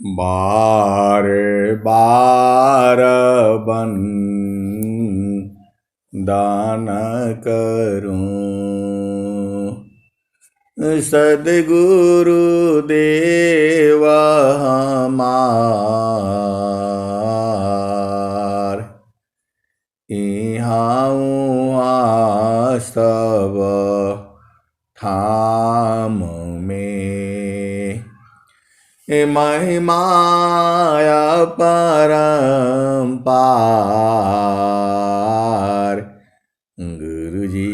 बार बार बन दान करूं सद्गुरु देव हमार इहाँ उहाँ सब ठाम में महिमाया परम्पार गुरुजी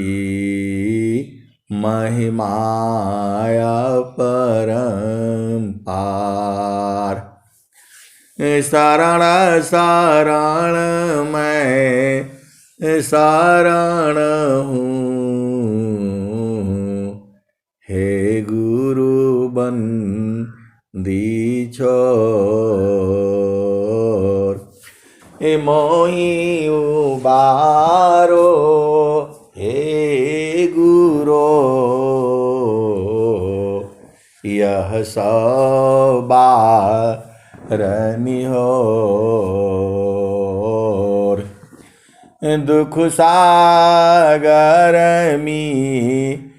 महिमाया परम्पार शरण शरण मैं शरण हूँ हे गुरु बन दीछोर मोहि उबारो हे गुरो यह सबारनी होर दुख सागर में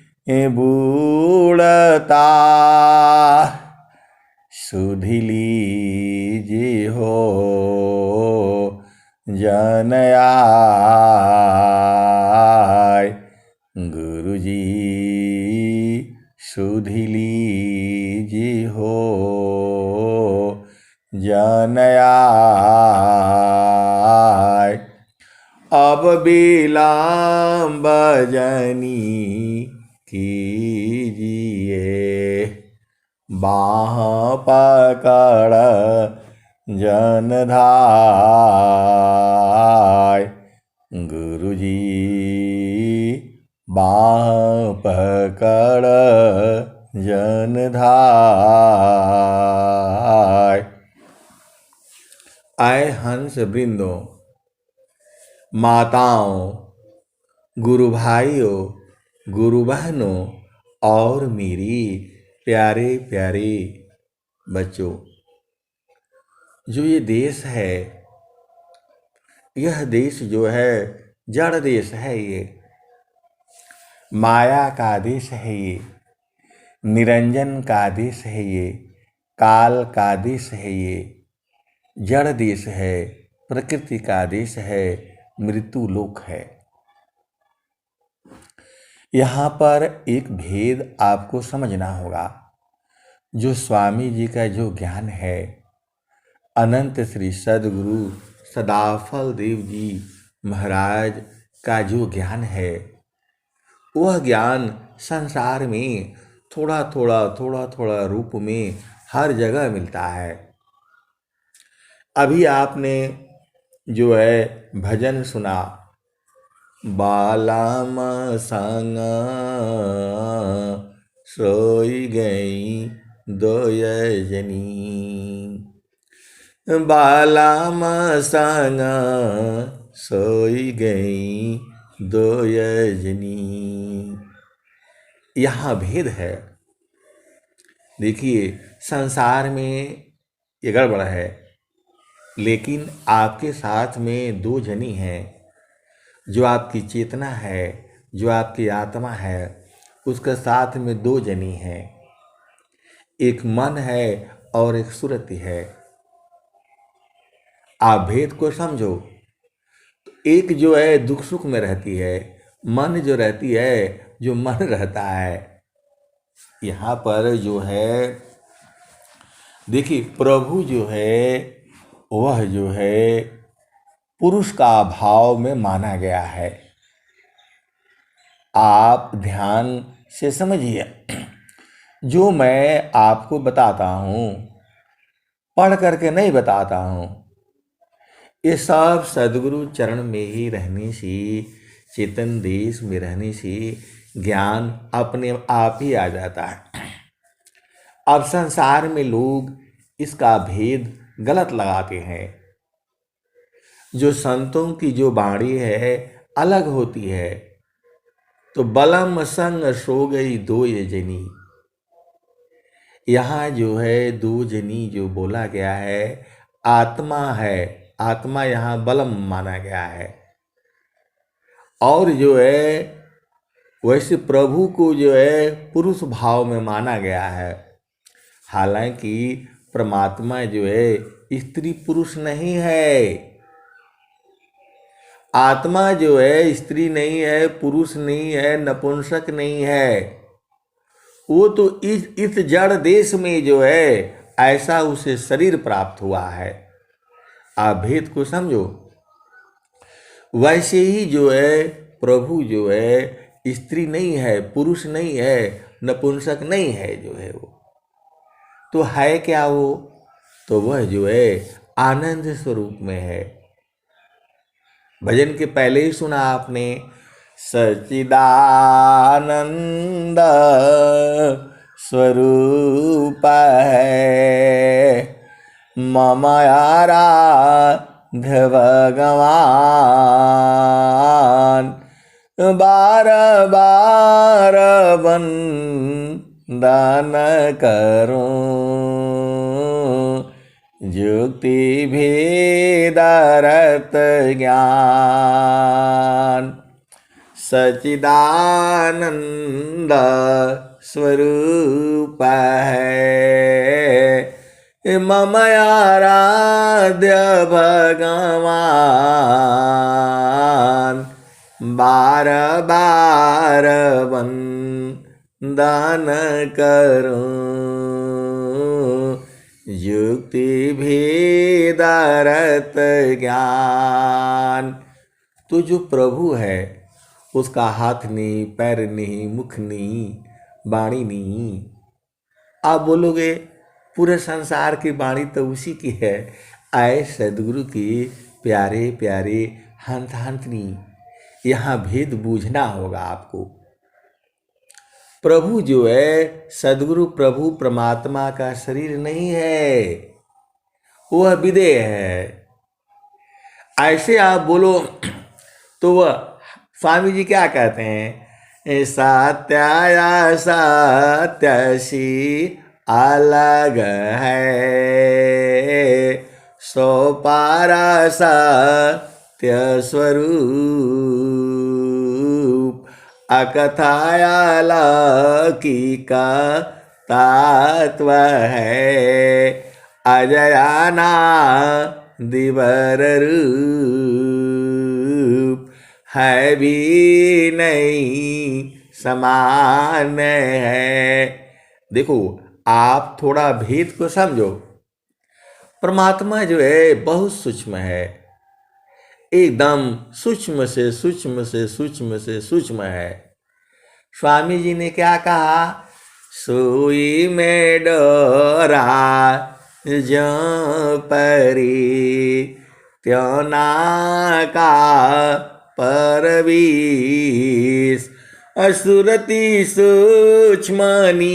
बूढ़ता सुध लीजिए हो जन आय गुरुजी सुध लीजिए हो जन आय अब विलम्ब जनी कीजिए बाह पकड़ जनधाय गुरुजी बाह पकड़ जनधाय। आए हंस वृंदों, माताओं, गुरु भाइयों, गुरु बहनों और मेरी प्यारे प्यारे बच्चों, जो ये देश है, यह देश जो है जड़ देश है, ये माया का देश है, ये निरंजन का देश है, ये काल का देश है, ये जड़ देश है, प्रकृति का देश है, मृत्यु लोक है। यहाँ पर एक भेद आपको समझना होगा। जो स्वामी जी का जो ज्ञान है, अनंत श्री सद्गुरु सदाफल देव जी महाराज का जो ज्ञान है, वह ज्ञान संसार में थोड़ा थोड़ा रूप में हर जगह मिलता है। अभी आपने जो है भजन सुना, बालाम संग सोई गई दोयजनी, बालाम संग सोई गई दोयजनी। यहाँ भेद है। देखिए, संसार में ये गड़बड़ है, लेकिन आपके साथ में दो जनी हैं। जो आपकी चेतना है, जो आपकी आत्मा है, उसके साथ में दो जनी हैं। एक मन है और एक सुरति है। आप भेद को समझो। एक जो है दुख सुख में रहती है, मन जो रहती है, जो मन रहता है। यहाँ पर जो है देखिए, प्रभु जो है वह जो है पुरुष का भाव में माना गया है। आप ध्यान से समझिए। जो मैं आपको बताता हूँ, पढ़ करके नहीं बताता हूँ, ये सब सद्गुरु चरण में ही रहने से, चेतन देश में रहने से ज्ञान अपने आप ही आ जाता है। अब संसार में लोग इसका भेद गलत लगाते हैं। जो संतों की जो वाणी है अलग होती है। तो बलम संग सो गई दो ये जनी, यहाँ जो है दो जनी जो बोला गया है आत्मा है, आत्मा यहाँ बलम माना गया है। और जो है वैसे प्रभु को जो है पुरुष भाव में माना गया है। हालांकि परमात्मा जो है स्त्री पुरुष नहीं है। आत्मा जो है स्त्री नहीं है, पुरुष नहीं है, नपुंसक नहीं है। वो तो इस जड़ देश में जो है ऐसा उसे शरीर प्राप्त हुआ है। आप भेद को समझो। वैसे ही जो है प्रभु जो है स्त्री नहीं है, पुरुष नहीं है, नपुंसक नहीं है जो है वो। तो है क्या वो? तो वह जो है आनंद स्वरूप में है। भजन के पहले ही सुना आपने, सच्चिदानंद स्वरूप है मम आराध्य भगवान, बार बार वंदन करूं जुक्ति भेदरत ज्ञान। सच्चिदानंद स्वरूप है मम आराध्य भगवान, बार बार वंदन करूं युक्ति भेदरत ज्ञान। तो जो प्रभु है उसका हाथ नहीं, पैर नहीं, मुख नहीं, वाणी नहीं। आप बोलोगे पूरे संसार की वाणी तो उसी की है। आए सदगुरु की प्यारे प्यारे हंत हंतनी, यहाँ भेद बूझना होगा आपको। प्रभु जो है सदगुरु प्रभु परमात्मा का शरीर नहीं है, वह विदेह है। ऐसे आप बोलो तो वह स्वामी जी क्या कहते हैं, सत्या सत्यसी अलग है, सो पारा सत्य स्वरूप, अकथायालकी का तत्व है, अजयाना दिवर रूप, है भी नहीं समान है। देखो आप थोड़ा भेद को समझो। परमात्मा जो है बहुत सूक्ष्म है, एकदम सूक्ष्म से सूक्ष्म से सूक्ष्म से सूक्ष्म है। स्वामी जी ने क्या कहा, सुई में डोरा जो परी त्यों ना का परवीस, असुरति सूक्ष्मनी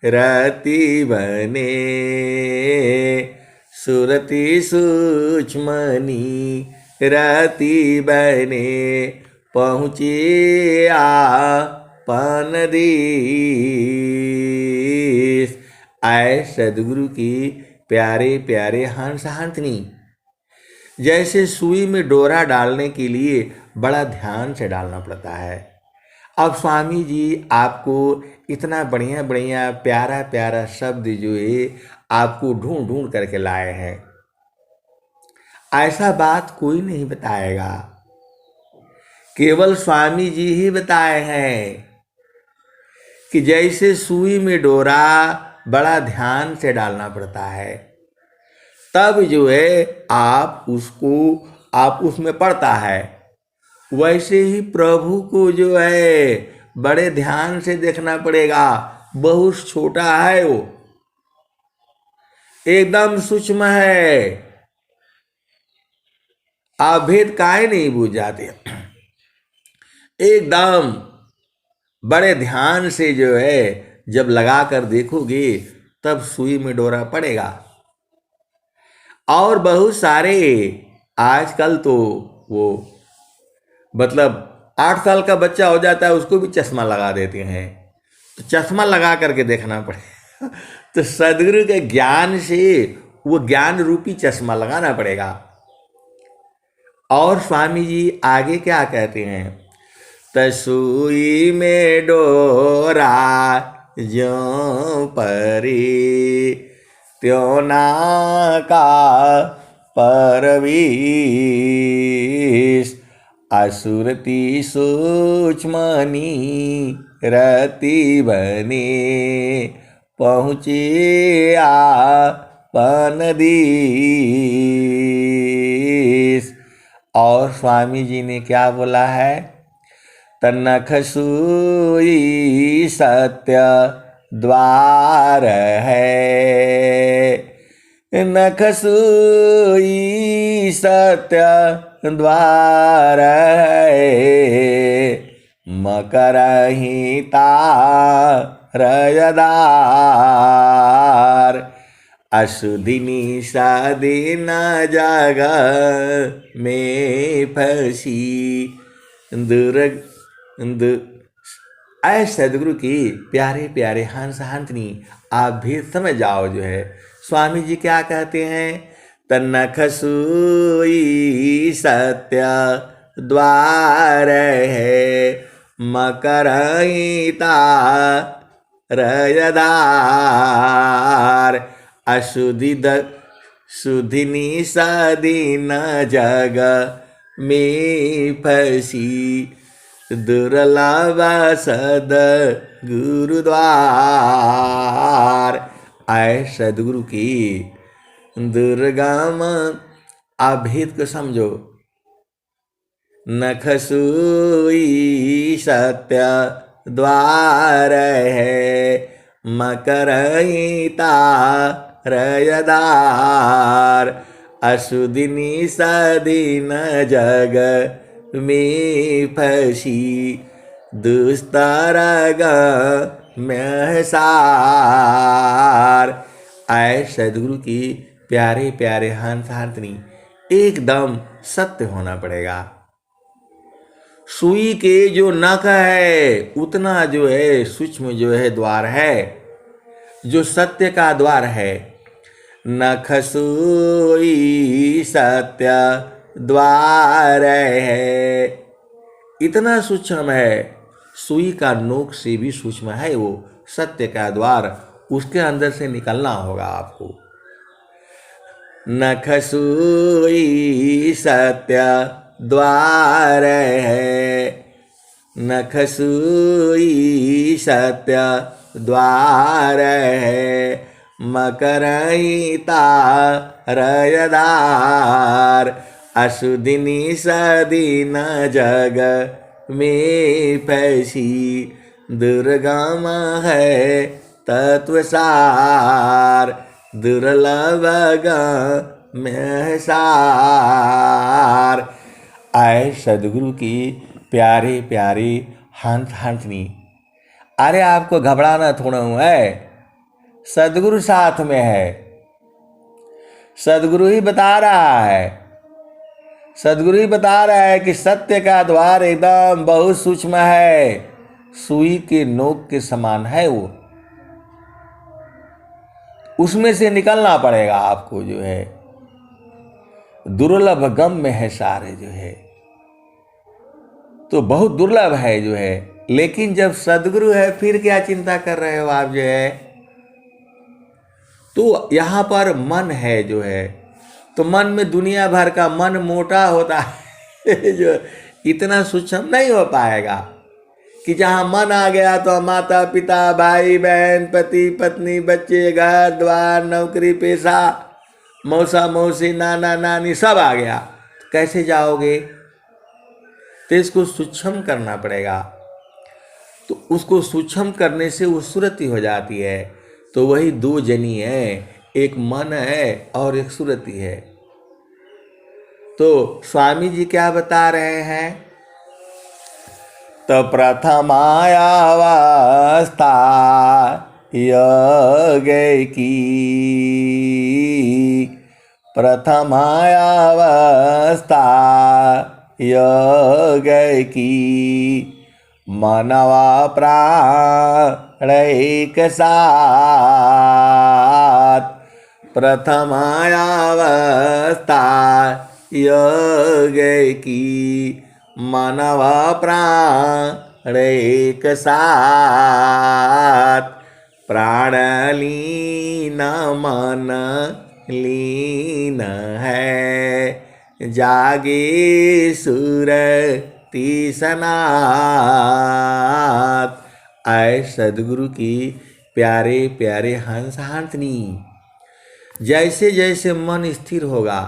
रति बने, सुरति सूक्ष्मनी रति बने, पहुँचे आपन देश। आए सदगुरु की प्यारे प्यारे हंस हंसनी। जैसे सुई में डोरा डालने के लिए बड़ा ध्यान से डालना पड़ता है। अब स्वामी जी आपको इतना बढ़िया बढ़िया प्यारा प्यारा शब्द जो है आपको ढूंढ ढूंढ करके लाए हैं। ऐसा बात कोई नहीं बताएगा, केवल स्वामी जी ही बताए हैं कि जैसे सुई में डोरा बड़ा ध्यान से डालना पड़ता है, तब जो है आप उसमें पड़ता है। वैसे ही प्रभु को जो है बड़े ध्यान से देखना पड़ेगा। बहुत छोटा है वो, एकदम सूक्ष्म है। आप भेद काहे नहीं बूझ जाते। एकदम बड़े ध्यान से जो है जब लगा कर देखोगे तब सुई में डोरा पड़ेगा। और बहुत सारे आजकल तो वो मतलब 8 साल का बच्चा हो जाता है उसको भी चश्मा लगा देते हैं, तो चश्मा लगा करके देखना पड़े तो सदगुरु के ज्ञान से वो ज्ञान रूपी चश्मा लगाना पड़ेगा। और स्वामी जी आगे क्या कहते हैं, तसुई में डोरा ज्यों परी त्यों ना का परवीश असुरति सूक्ष्मनी रति बने पहुँचे आपन दीस। और स्वामी जी ने क्या बोला है, तनख सुई सत्य द्वार है, नख सुई सत्य द्वार है, मकर ही तारदार अशुदिनी सादिन जग में फंसी दुर्ग ऐ सदगुरु की प्यारे प्यारे हंस हंसनी आप भी समझ जाओ। जो है स्वामी जी क्या कहते हैं, तनख सुई सत्य द्वार है, मकर तारदार शुधिनी सदीन जग में फंसी दुर्लभ सद गुरुद्वार। आए सदगुरु की दुर्गम अभेद को समझो, नख सुई सत्य द्वार है, मकर तारदार अशुदिनी सदीन जग में फंसी दुस्तरग में सार। आए सदगुरु की प्यारे प्यारे हंस हंसनी एकदम सत्य होना पड़ेगा। सुई के जो नख है उतना जो है सूक्ष्म जो है द्वार है, जो सत्य का द्वार है। नख सुई सत्य द्वार है, इतना सूक्ष्म है, सुई का नोक से भी सूक्ष्म है वो सत्य का द्वार, उसके अंदर से निकलना होगा आपको। नख सुई सत्य द्वार है, नख सुई सत्य द्वार है, मकर तारदार अशुदिनी सदीन जग में फंसी दुर्गम है तत्वसार, दुर्लभ में सार। आए सदगुरु की प्यारे प्यारे हंस हंसनी, अरे आपको घबराना थोड़ा हुआ है, सदगुरु साथ में है, सदगुरु ही बता रहा है, सदगुरु ही बता रहा है कि सत्य का द्वार एकदम बहुत सूक्ष्म है, सुई के नोक के समान है वो, उसमें से निकलना पड़ेगा आपको। जो है दुर्लभ गम में है सारे, जो है तो बहुत दुर्लभ है जो है, लेकिन जब सदगुरु है फिर क्या चिंता कर रहे हो आप। जो है तो यहाँ पर मन है जो है, तो मन में दुनिया भर का मन मोटा होता है जो इतना सूक्ष्म नहीं हो पाएगा कि जहाँ मन आ गया तो माता पिता भाई बहन पति पत्नी बच्चे घर द्वार नौकरी पेशा मौसा मौसी नाना नानी सब आ गया, कैसे जाओगे। तो इसको सूक्ष्म करना पड़ेगा, तो उसको सूक्ष्म करने से वो सुरति हो जाती है। तो वही दो जनी है, एक मन है और एक सुरति है। तो स्वामी जी क्या बता रहे हैं, तो प्रथमायावस्था योग की, प्रथमायावस्था योग की, मनवा प्राण एक साथ प्रथमायावस्था योग की मानव प्राण एक साथ प्राण लीन मन लीन है जागे सुरति सनात। आए सदगुरु की प्यारे प्यारे हंस हंसनी, जैसे जैसे मन स्थिर होगा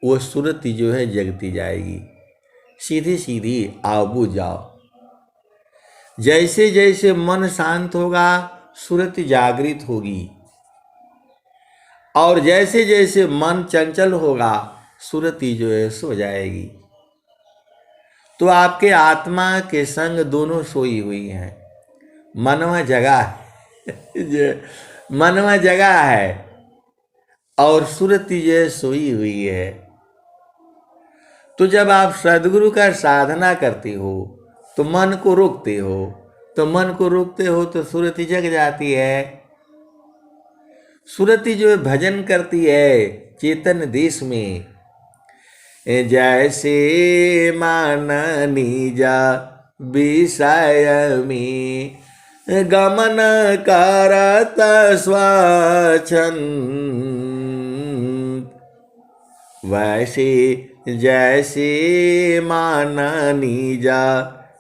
वो सुरति जो है जगती जाएगी, सीधी सीधी आओ बुझ जाओ। जैसे जैसे मन शांत होगा सुरति जागृत होगी, और जैसे जैसे मन चंचल होगा सुरति जो है सो जाएगी। तो आपके आत्मा के संग दोनों सोई हुई हैं, मनवा जगह है मनवा जगह है और सुरति जो है सोई हुई है। तो जब आप सद्गुरु का साधना करते हो तो मन को रोकते हो, तो मन को रोकते हो तो सुरति जग जाती है। सुरति जो है भजन करती है चेतन देश में, जैसे मान निजा विषय में गमन करत स्वच्छंद, वैसे जैसे मान निजा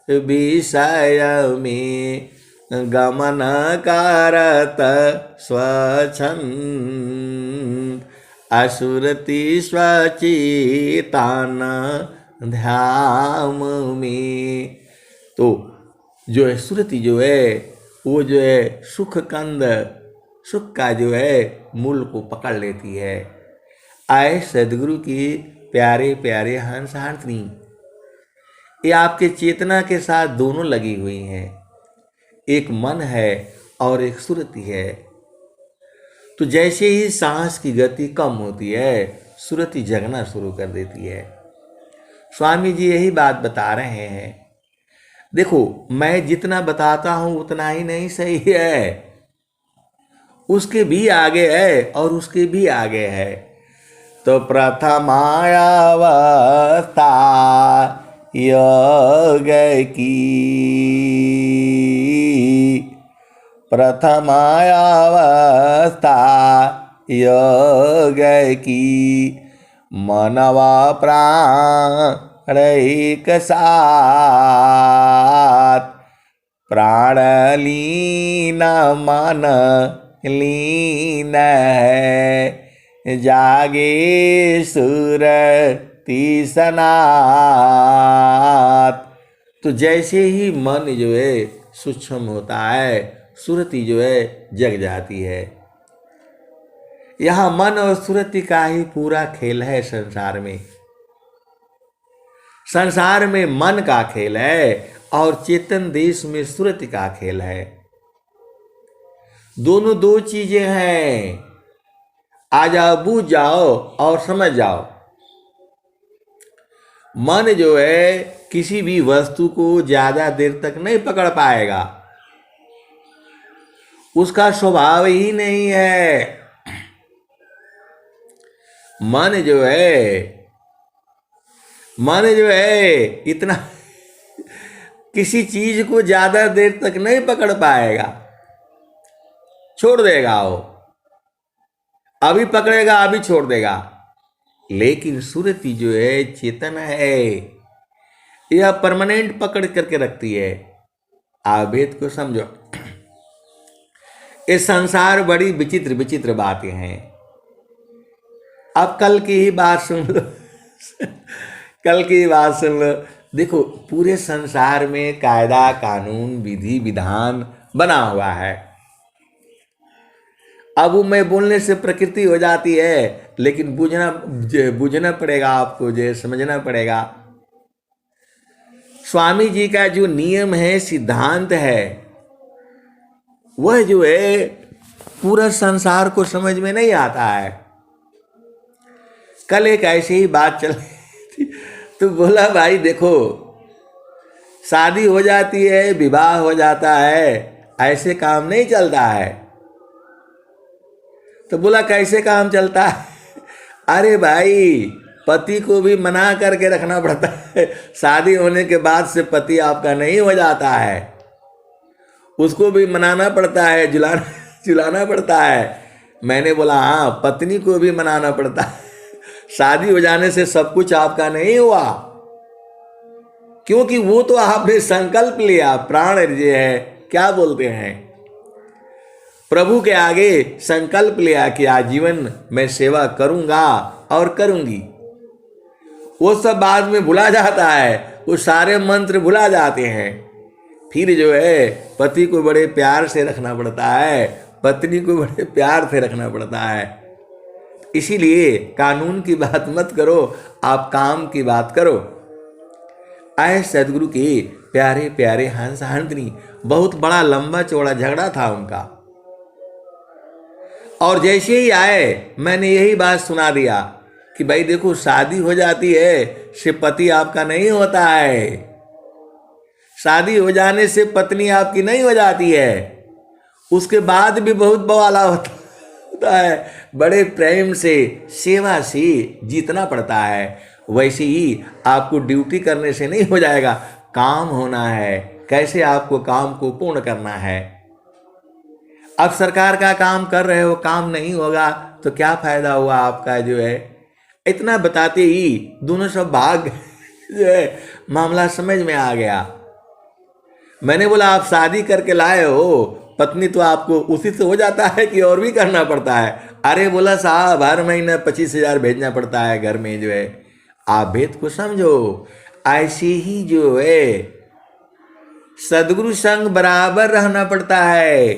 विषय में गमन करत स्वच्छंद, असुरति स्वचेतन ध्यान में। तो जो है सुरति जो है वो जो है सुख कंद, सुख का जो है मूल को पकड़ लेती है। आए सदगुरु की प्यारे प्यारे हंस हंसनी, ये आपके चेतना के साथ दोनों लगी हुई हैं, एक मन है और एक सुरति है। तो जैसे ही सांस की गति कम होती है सुरति जगना शुरू कर देती है। स्वामी जी यही बात बता रहे हैं। देखो मैं जितना बताता हूं उतना ही नहीं सही है, उसके भी आगे है और उसके भी आगे है। तो प्रथमायावस्था योग की, प्रथमायावस्था योग की मनवा प्राण एक साथ प्राण लीन मन लीन है जागे सुरति सनात। तो जैसे ही मन जो है सूक्ष्म होता है सुरति जो है जग जाती है। यहाँ मन और सुरति का ही पूरा खेल है संसार में। संसार में मन का खेल है और चेतन देश में सुरति का खेल है। दोनों दो चीजें हैं, आ जाओ बूझ जाओ और समझ जाओ। मन जो है किसी भी वस्तु को ज्यादा देर तक नहीं पकड़ पाएगा, उसका स्वभाव ही नहीं है। मन जो है इतना किसी चीज को ज्यादा देर तक नहीं पकड़ पाएगा, छोड़ देगा वो, अभी पकड़ेगा अभी छोड़ देगा। लेकिन सुरति जो है चेतन है, यह परमानेंट पकड़ करके रखती है। आप भेद को समझो। इस संसार बड़ी विचित्र विचित्र बातें हैं। अब कल की ही बात सुन लो कल की बात सुन लो। देखो पूरे संसार में कायदा कानून विधि विधान बना हुआ है। अब वो मैं बोलने से प्रकृति हो जाती है, लेकिन बुझना पड़ेगा आपको, जो समझना पड़ेगा। स्वामी जी का जो नियम है, सिद्धांत है, वह जो है पूरा संसार को समझ में नहीं आता है। कल एक ऐसी ही बात चल रही थी, तो बोला भाई देखो शादी हो जाती है, विवाह हो जाता है, ऐसे काम नहीं चलता है। तो बोला कैसे काम चलता है? अरे भाई, पति को भी मना करके रखना पड़ता है। शादी होने के बाद से पति आपका नहीं हो जाता है, उसको भी मनाना पड़ता है, झुलाना पड़ता है। मैंने बोला हाँ, पत्नी को भी मनाना पड़ता है। शादी हो जाने से सब कुछ आपका नहीं हुआ, क्योंकि वो तो आपने संकल्प लिया, प्राण जो है क्या बोलते हैं, प्रभु के आगे संकल्प लिया कि आजीवन मैं सेवा करूंगा और करूंगी। वो सब बाद में भुला जाता है, वो सारे मंत्र भुला जाते हैं। फिर जो है पति को बड़े प्यार से रखना पड़ता है, पत्नी को बड़े प्यार से रखना पड़ता है। इसीलिए कानून की बात मत करो, आप काम की बात करो। आए सदगुरु के प्यारे प्यारे हंस हंसनी, बहुत बड़ा लंबा चौड़ा झगड़ा था उनका। और जैसे ही आए मैंने यही बात सुना दिया कि भाई देखो, शादी हो जाती है से पति आपका नहीं होता है, शादी हो जाने से पत्नी आपकी नहीं हो जाती है, उसके बाद भी बहुत बवाला होता है। बड़े प्रेम से सेवा से जीतना पड़ता है। वैसे ही आपको ड्यूटी करने से नहीं हो जाएगा, काम होना है, कैसे आपको काम को पूर्ण करना है। अब सरकार का काम कर रहे हो, काम नहीं होगा तो क्या फायदा हुआ आपका जो है। इतना बताते ही दोनों सब भाग जो है, मामला समझ में आ गया। मैंने बोला आप शादी करके लाए हो, पत्नी तो आपको उसी से हो जाता है कि और भी करना पड़ता है? अरे बोला साहब, हर महीने 25,000 भेजना पड़ता है घर में जो है। आप भेद को समझो। ऐसे ही जो है सदगुरु संग बराबर रहना पड़ता है,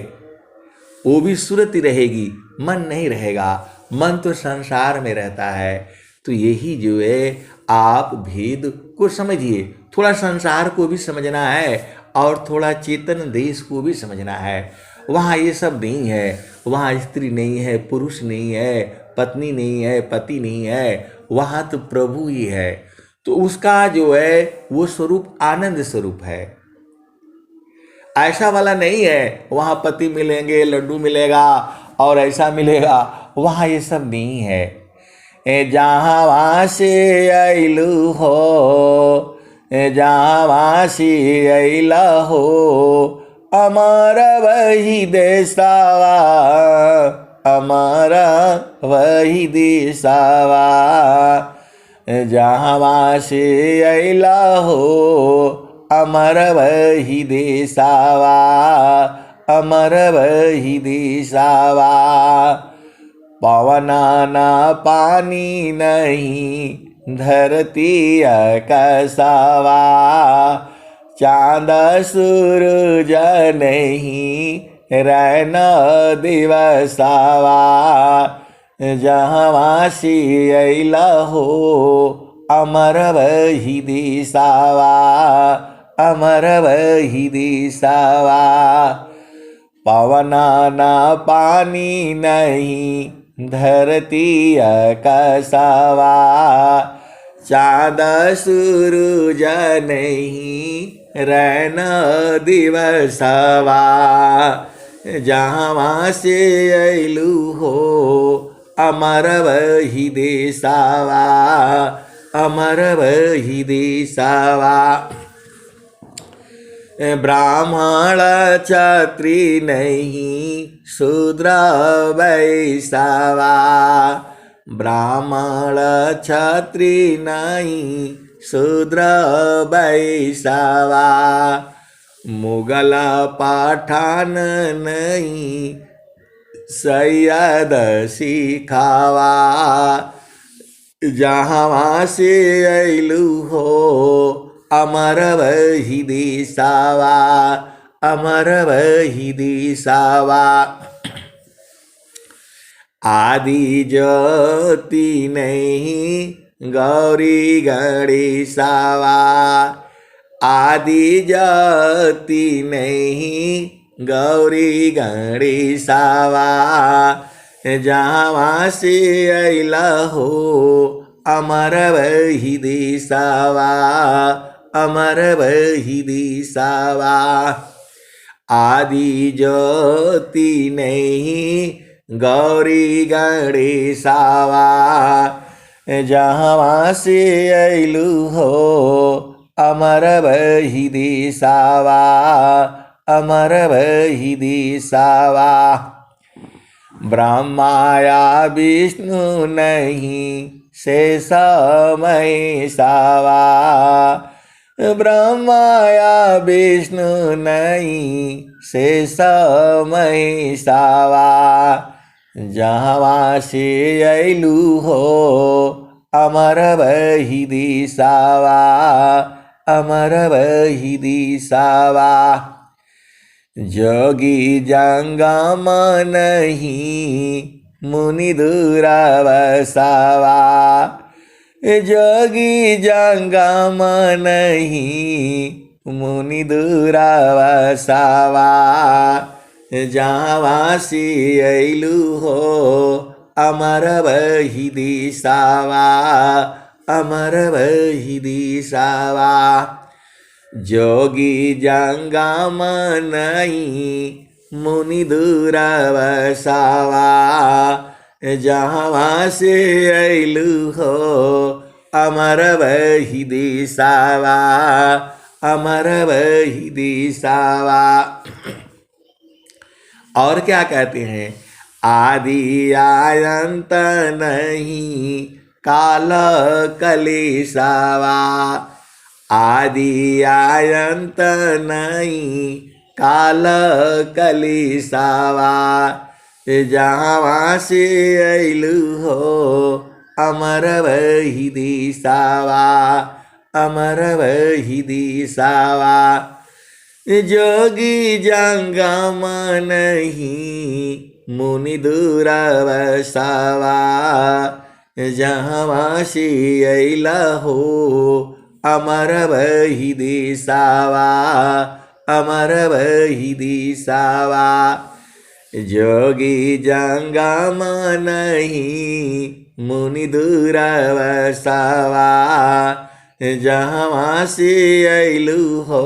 वो भी सुरती रहेगी, मन नहीं रहेगा। मन तो संसार में रहता है। तो यही जो है आप भेद को समझिए। थोड़ा संसार को भी समझना है और थोड़ा चेतन देश को भी समझना है। वहाँ ये सब नहीं है, वहाँ स्त्री नहीं है, पुरुष नहीं है, पत्नी नहीं है, पति नहीं है, वहाँ तो प्रभु ही है। तो उसका जो है वो स्वरूप आनंद स्वरूप है, ऐसा वाला नहीं है वहाँ पति मिलेंगे, लड्डू मिलेगा और ऐसा मिलेगा। वहाँ ये सब नहीं है। जहाँ वहाँ से अइलू हो, जहाँ वहाँ से अइला हो, अमर वही देसावा, अमर वही देसावा। जहाँ वहाँ से अइला हो, अमर वही देसावा, अमर वही देसावा। पवना ना पानी नहीं, धरती आकाशवा, चांद सूरज नहीं, रैन दिवसावा। जहाँ से अइला हो, अमर वही देसावा, अमर वही देसावा। पवना ना पानी नहीं, धरती आकाशवा, चाँद सूरज नहीं, रैन दिवसवा। जहाँ से अइलू हो, अमर वही देसावा, अमर वही देसावा। ब्राह्मण क्षत्रिय नहीं, शूद्र वैश्यवा। ब्राह्मण क्षत्रिय नहीं, शूद्र वैश्यवा। मुगल पठान नहीं, सैयद सिखावा। जहाँ से अइलू हो, अमर वही देसावा, अमर वही देसावा। आदि ज्योति नहीं, गौरी गणेशावा। आदि ज्योति नहीं, गौरी गणेशावा। जहाँ से अइला हो, अमर वही देसावा, अमर वही देसावा। आदि ज्योति नहीं गौरी गणेशावा जहाँ से अइलु हो अमर बही दिशावा अमर बही दिशावा ब्रह्माया विष्णु नहीं शेष महेशावा ब्रह्माया विष्णु नहीं शेष महेशावा जहाँ से अइलु हो अमर बही दिशावा अमर बही दिशावा जोगी जंगम नहीं मुनि दुरावसावा जोगी जंगम नहीं मुनि दुरावसावा जहाँ से अइलु हो अमर बही दिशावा अमर बही दिशावा जोगी जंगम नहीं मुनि दुरावसावा जहाँ से अइलु हो अमर बही दिशावा अमर बही दिशावा। और क्या कहते हैं? आदि आयंत नहीं काल कलेशावा आदि आयंत नहीं काल कलेशावा जहाँ से अइलु हो अमर बही दिशावा अमर बही दिशावा जोगी जंगम नहीं मुनि दुरावसावा जहाँ से अइला हो अमर बही दिशावा अमर बही दिशावा जोगी जंगम नहीं मुनि दुरावसावा जहाँ से अइलु हो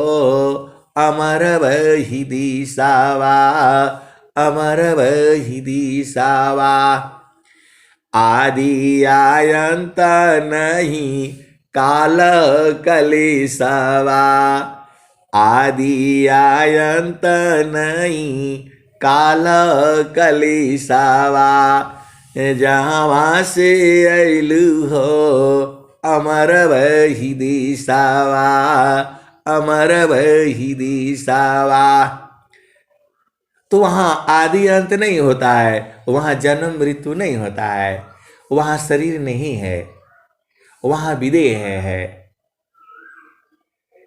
अमर बही दिशावा अमर बही दिशावा आदि आयंत नहीं काल कलेशावा आदि आयंत नहीं काल कलेशावा जहाँ से अइलु हो अमर बही दिशावा अमर बही दिशावा। तो वहाँ आदि अंत नहीं होता है, वहाँ जन्म मृत्यु नहीं होता है, वहाँ शरीर नहीं है, वहाँ विदेह है।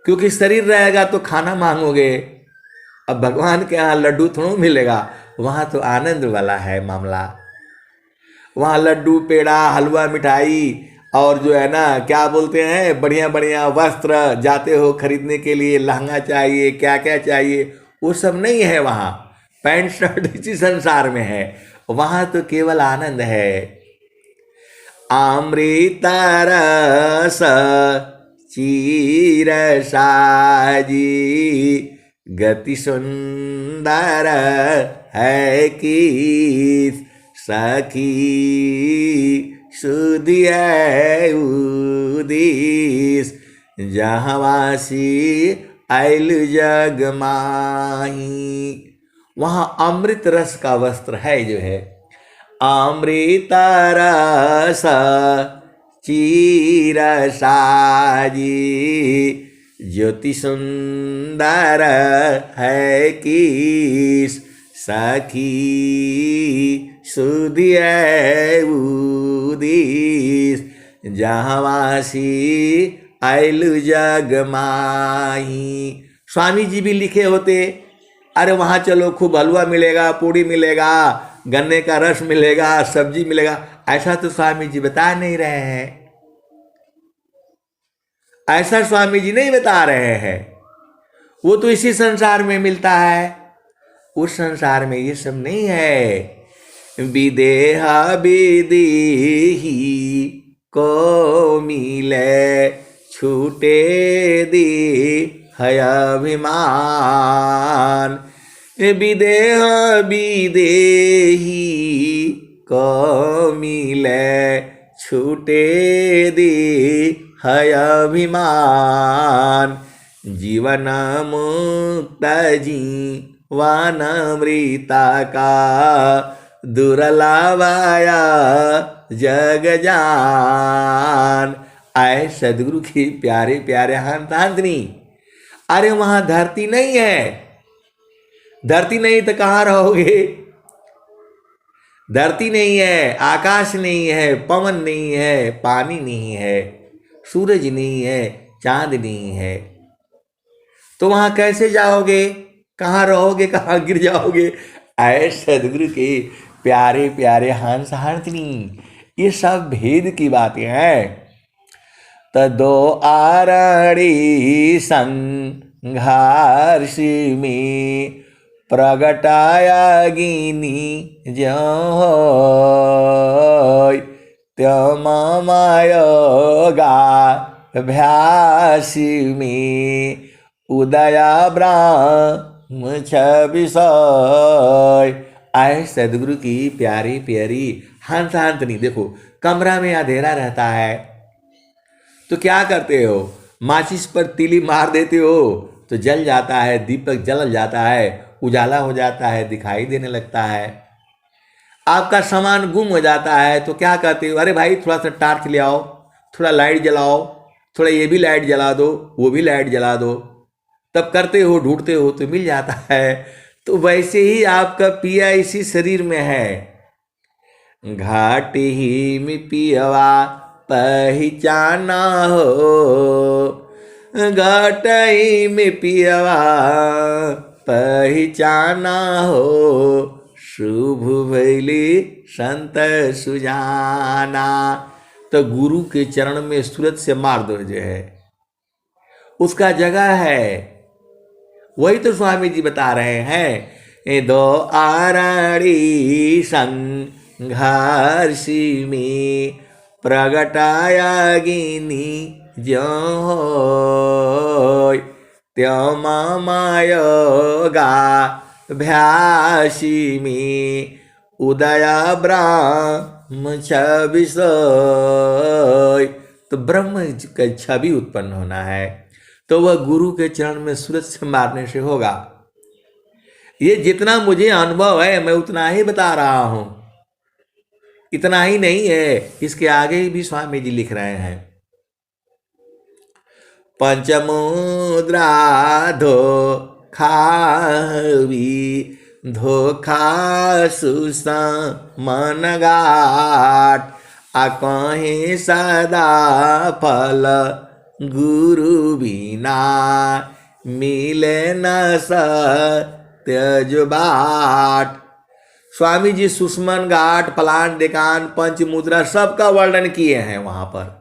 क्योंकि शरीर रहेगा तो खाना मांगोगे, अब भगवान के यहाँ लड्डू थोड़ा मिलेगा, वहाँ तो आनंद वाला है मामला। वहाँ लड्डू पेड़ा हलवा मिठाई और जो है ना क्या बोलते हैं बढ़िया बढ़िया वस्त्र जाते हो खरीदने के लिए, लहंगा चाहिए क्या क्या चाहिए, वो सब नहीं है वहाँ। पैंट शर्ट इसी संसार में है, वहाँ तो केवल आनंद है। अमृत रस चीर साजी गति सुंदर है कि सखी सुधिय उदिस जहाँवासी आइल जग माही। वहाँ अमृत रस का वस्त्र है जो है, अमृत रस चीर साजी ज्योति सुंदर है किस सखी सुधिय उदिस जहाँवासी आइल जग माही। स्वामी जी भी लिखे होते, अरे वहाँ चलो खूब हलवा मिलेगा, पूड़ी मिलेगा, गन्ने का रस मिलेगा, सब्जी मिलेगा। ऐसा तो स्वामी जी बता नहीं रहे हैं, ऐसा स्वामी जी नहीं बता रहे हैं। वो तो इसी संसार में मिलता है, उस संसार में ये सब नहीं है। विदेहा विदेही को मिले छूटे दी है अभिमान विदेह विदेही को मिले छूटे दे है अभिमान। जीवन मुक्त जीवन मृता का दुर्लभाया जग जान। आए सदगुरु की प्यारे प्यारे हंतांतनी। अरे वहां धरती नहीं है, धरती नहीं तो कहाँ रहोगे? धरती नहीं है, आकाश नहीं है, पवन नहीं है, पानी नहीं है, सूरज नहीं है, चांद नहीं है, तो वहां कैसे जाओगे? कहाँ रहोगे? कहाँ गिर जाओगे? आए सदगुरु के प्यारे प्यारे हंस हंसनी। ये सब भेद की बातें हैं। तदो आरणी संघर्ष में प्रगटाया गिनी जो त्यमायोगा अभ्यास में उदया ब्रह्म छविषय। आए सदगुरु की प्यारी प्यारी हंस हंसनी। देखो कमरा में अंधेरा रहता है तो क्या करते हो? माचिस पर तीली मार देते हो तो जल जाता है, दीपक जल जाता है, उजाला हो जाता है, दिखाई देने लगता है। आपका सामान गुम हो जाता है तो क्या कहते हो? अरे भाई थोड़ा सा टार्च ले आओ, थोड़ा लाइट जलाओ, थोड़ा ये भी लाइट जला दो, वो भी लाइट जला दो। तब करते हो, ढूंढते हो तो मिल जाता है। तो वैसे ही आपका पिया इसी शरीर में है। घाट ही में पियवा पहचाना हो, घाट ही में पियवा पहचाना हो, शुभ भैली संत सुजाना। तो गुरु के चरण में सूरत से मार दो जो है उसका जगह है। वही तो स्वामी जी बता रहे हैं। दो आरणी संघर्ष में प्रगटाया गिनी जो त्यमायोगा अभ्यासी में उदया ब्रह्म छविषय। तो ब्रह्म का छवि उत्पन्न होना है तो वह गुरु के चरण में सूरज से मारने से होगा। ये जितना मुझे अनुभव है मैं उतना ही बता रहा हूं। इतना ही नहीं है, इसके आगे भी स्वामी जी लिख रहे हैं। पंचमुद्रा धोखावी धोखा सुसा मन गाट आ कहीं सदा फल गुरु बिना मिले न सत्य बाट। स्वामी जी सुषमन घाट, पलान, डेकान, पंचमुद्रा सबका वर्णन किए हैं वहां पर।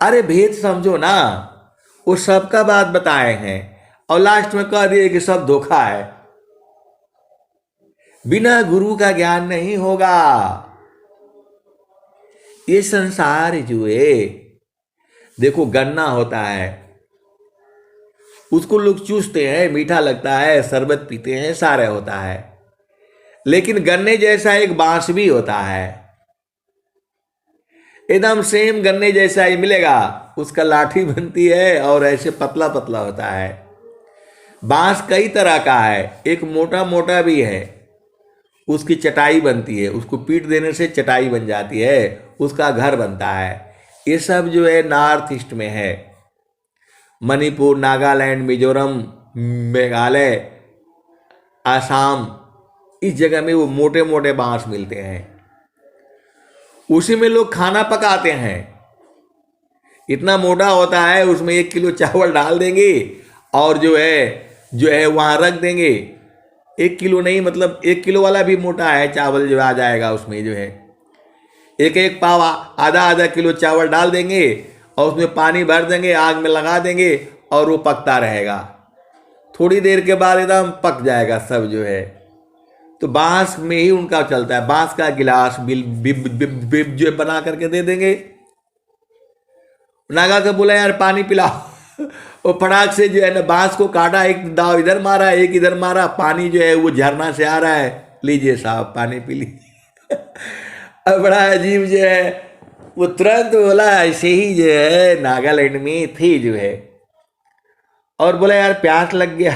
अरे भेद समझो ना, वो सबका बात बताए हैं और लास्ट में कह दिए कि सब धोखा है। बिना गुरु का ज्ञान नहीं होगा। ये संसार जो है, देखो गन्ना होता है, उसको लोग चूसते हैं, मीठा लगता है, शरबत पीते हैं, सारे होता है। लेकिन गन्ने जैसा एक बांस भी होता है, एकदम सेम गन्ने जैसा ही मिलेगा। उसका लाठी बनती है और ऐसे पतला पतला होता है। बांस कई तरह का है, एक मोटा मोटा भी है, उसकी चटाई बनती है, उसको पीट देने से चटाई बन जाती है, उसका घर बनता है। ये सब जो है नॉर्थ ईस्ट में है, मणिपुर, नागालैंड, मिजोरम, मेघालय, आसाम, इस जगह में वो मोटे मोटे बांस मिलते हैं। उसी में लोग खाना पकाते हैं। इतना मोटा होता है, उसमें 1 किलो चावल डाल देंगे और जो है वहाँ रख देंगे। 1 किलो नहीं, मतलब 1 किलो वाला भी मोटा है चावल जो आ जाएगा उसमें जो है। एक एक पाव आधा किलो चावल डाल देंगे और उसमें पानी भर देंगे, आग में लगा देंगे और वो पकता रहेगा। थोड़ी देर के बाद एकदम पक जाएगा सब जो है। तो बांस में ही उनका चलता है। बांस का गिलास बिब जो बना करके दे देंगे। नागा के बोला यार पानी पिलाओ, वो फटाक से जो है ना बांस को काटा, एक दाव इधर मारा एक इधर मारा, पानी जो है वो झरना से आ रहा है, लीजिए साहब पानी पी लीजिए। अब बड़ा अजीब जो है, वो तुरंत बोला ऐसे ही जो है नागालैंड में थी जो है, और बोला यार प्यास लग गया।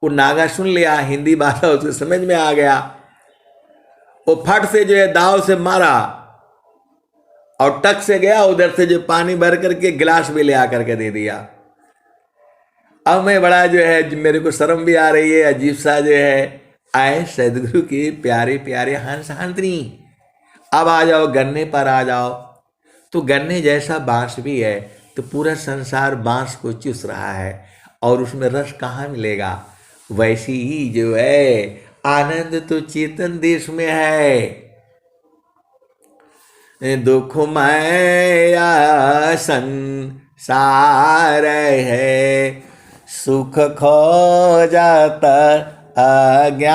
वो नागा सुन लिया, हिंदी भाषा उसको समझ में आ गया, वो फट से जो है दाव से मारा और टक से गया उधर से जो पानी भर करके गिलास में ले आकर के दे दिया। अब मैं बड़ा जो है मेरे को शर्म भी आ रही है, अजीब सा जो है। आए सदगुरु के प्यारे प्यारे हंस हंसनी, अब आ जाओ गन्ने पर आ जाओ। तो गन्ने जैसा बांस भी है, तो पूरा संसार बांस को चूस रहा है और उसमें रस कहाँ मिलेगा। वैसी ही जो है आनंद तो चेतन देश में है। दुखमय संसार है, सुख खो जाता अज्ञान,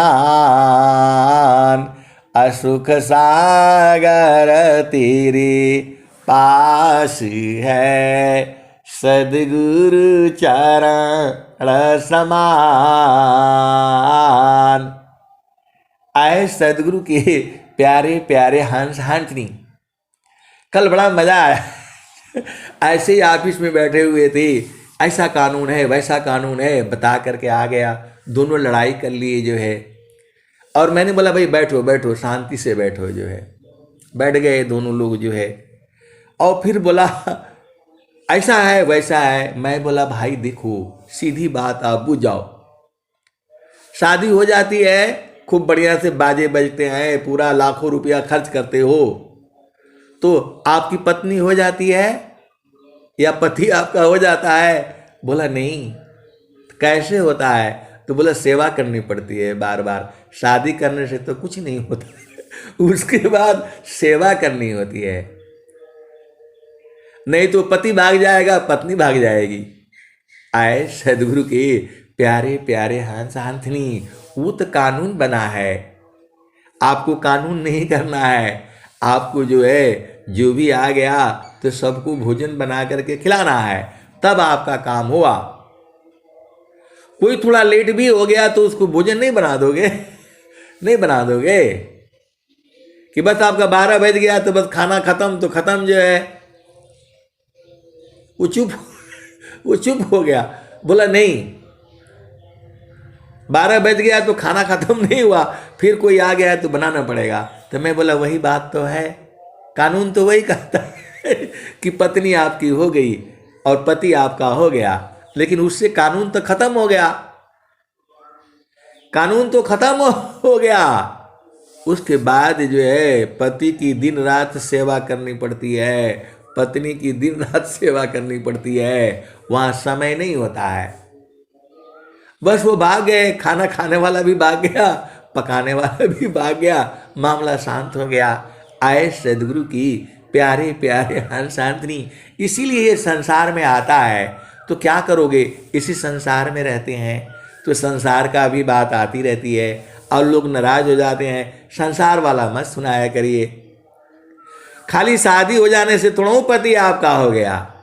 असुख सागर तेरे पास है, सद्गुरु चरण समान। आए सद्गुरु के प्यारे प्यारे हंस हंसनी। कल बड़ा मजा आया। ऐसे ही ऑफिस में बैठे हुए थे, ऐसा कानून है वैसा कानून है बता करके आ गया, दोनों लड़ाई कर लिए जो है। और मैंने बोला भाई बैठो बैठो शांति से बैठो जो है, बैठ गए दोनों लोग जो है। और फिर बोला ऐसा है वैसा है। मैं बोला भाई देखो सीधी बात, आप बुझ जाओ। शादी हो जाती है, खूब बढ़िया से बाजे बजते हैं, पूरा लाखों रुपया खर्च करते हो, तो आपकी पत्नी हो जाती है या पति आपका हो जाता है? बोला नहीं। कैसे होता है? तो बोला सेवा करनी पड़ती है बार बार, शादी करने से तो कुछ नहीं होता उसके बाद सेवा करनी होती है, नहीं तो पति भाग जाएगा पत्नी भाग जाएगी। आए सदगुरु के प्यारे प्यारे हंस हंसनी, वो तो कानून बना है, आपको कानून नहीं करना है। आपको जो है जो भी आ गया तो सबको भोजन बना करके खिलाना है, तब आपका काम हुआ। कोई थोड़ा लेट भी हो गया तो उसको भोजन नहीं बना दोगे नहीं बना दोगे कि बस आपका 12 बज गया तो बस खाना खत्म, तो खत्म जो है। वो चुप हो गया, बोला नहीं 12 बज गया तो खाना खत्म नहीं हुआ, फिर कोई आ गया है तो बनाना पड़ेगा। तो मैं बोला वही बात तो है, कानून तो वही कहता है कि पत्नी आपकी हो गई और पति आपका हो गया, लेकिन उससे कानून तो खत्म हो गया, कानून तो खत्म हो गया। उसके बाद जो है पति की दिन रात सेवा करनी पड़ती है, पत्नी की दिन रात सेवा करनी पड़ती है, वहां समय नहीं होता है। बस वो भाग गए, खाना खाने वाला भी भाग गया, पकाने वाला भी भाग गया, मामला शांत हो गया। आए सदगुरु की प्यारे प्यारे हंस हंसनी। इसीलिए ये संसार में आता है, तो क्या करोगे, इसी संसार में रहते हैं तो संसार का भी बात आती रहती है और लोग नाराज हो जाते हैं। संसार वाला मत सुनाया करिए। खाली शादी हो जाने से थोड़ा पति आपका हो गया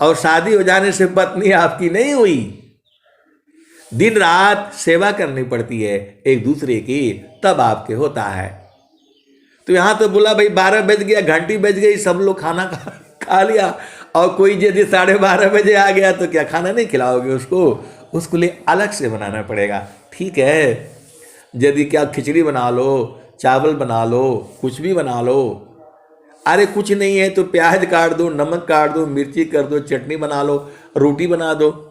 और शादी हो जाने से पत्नी आपकी नहीं हुई। दिन रात सेवा करनी पड़ती है एक दूसरे की, तब आपके होता है। तो यहाँ तो बोला भाई 12 बज गया, घंटी बज गई, सब लोग खाना खा लिया, और कोई यदि 12:30 बजे आ गया तो क्या खाना नहीं खिलाओगे उसको? उसके लिए अलग से बनाना पड़ेगा। ठीक है, यदि क्या खिचड़ी बना लो, चावल बना लो, कुछ भी बना लो। अरे कुछ नहीं है तो प्याज काट दो, नमक काट दो, मिर्ची कर दो, चटनी बना लो, रोटी बना दो।